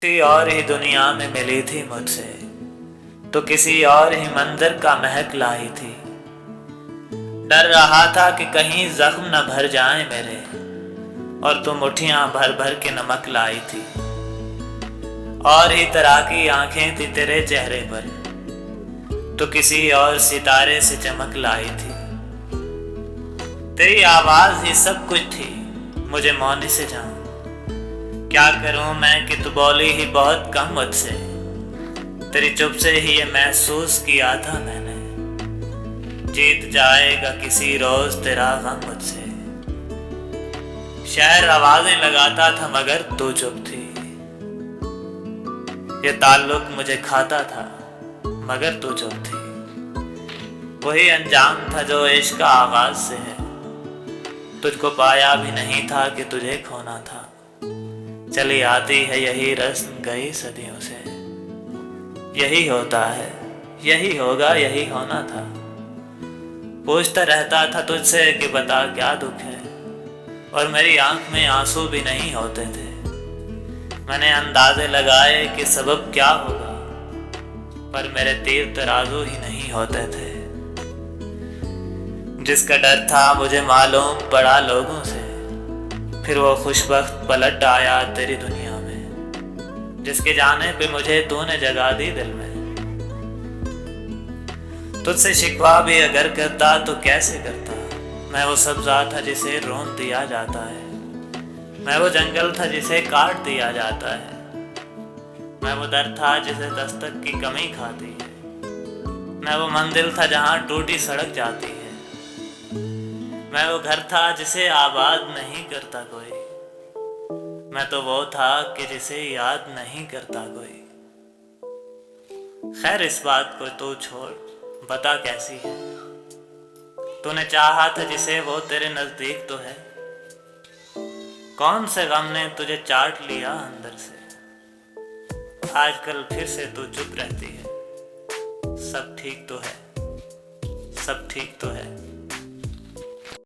किसी और ही दुनिया में मिली थी मुझसे, तो किसी और ही मंदिर का महक लाई थी। डर रहा था कि कहीं जख्म न भर जाए मेरे, और तुम मुट्ठियां भर भर के नमक लाई थी। और ही तरह की आंखें थी तेरे चेहरे पर, तो किसी और सितारे से चमक लाई थी। तेरी आवाज ही सब कुछ थी, मुझे मौनी से जाऊं क्या करूं मैं कि तू बोली ही बहुत कम मुझसे। तेरी चुप से ही ये महसूस किया था मैंने, जीत जाएगा किसी रोज तेरा गम मुझसे। शहर आवाजें लगाता था मगर तू चुप थी, ये ताल्लुक मुझे खाता था मगर तू चुप थी। वही अंजाम था जो इश्क का आगाज से है, तुझको पाया भी नहीं था कि तुझे खोना था। चली आती है यही रस्म गई सदियों से, यही होता है यही होगा यही होना था। पूछता रहता था तुझसे कि बता क्या दुख है, और मेरी आंख में आंसू भी नहीं होते थे। मैंने अंदाजे लगाए कि सबब क्या होगा, पर मेरे तीर तराजू ही नहीं होते थे। जिसका डर था मुझे मालूम पड़ा लोगों से, फिर वो खुशबख्त पलट आया तेरी दुनिया में। जिसके जाने पे मुझे तूने जगा दी दिल में। तुझसे शिकवा भी अगर करता तो कैसे करता, मैं वो सब्जा था जिसे रोन दिया जाता है। मैं वो जंगल था जिसे काट दिया जाता है। मैं वो दर था जिसे दस्तक की कमी खाती है। मैं वो मंजिल था जहाँ टूटी सड़क जाती है। मैं वो घर था जिसे आबाद नहीं करता कोई। मैं तो वो था कि जिसे याद नहीं करता कोई। खैर इस बात को तू छोड़, बता कैसी है। तूने चाहा था जिसे वो तेरे नजदीक तो है। कौन से गम ने तुझे चाट लिया अंदर से, आजकल फिर से तू चुप रहती है। सब ठीक तो है, सब ठीक तो है।